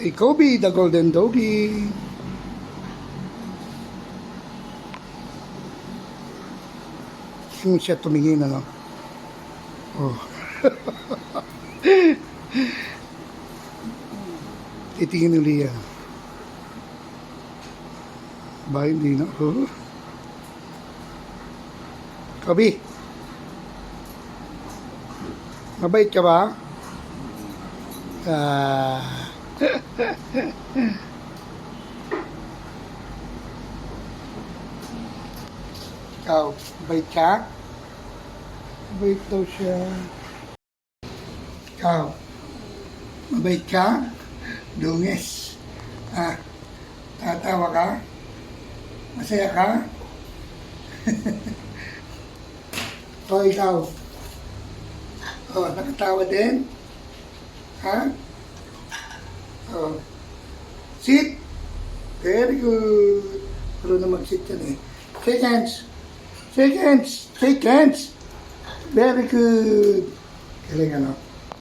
Hey, Kobe, the golden doggy. Yung siya tumingin, ano? Oh. Titingin ulit yan. Ba, hindi na. Oh. Kobe, mabait ka ba? Ah. Ikaw, mabait ka? Mabait daw siya. Ikaw, mabait ka? Dungis. Ah, tatawa ka? Masaya ka? O ikaw? O, nakatawa din? Ha? O. Sit! Very good. Pero na mag-sit yan eh. Shake hands. Shake hands. Shake hands. Very good. Galing ano?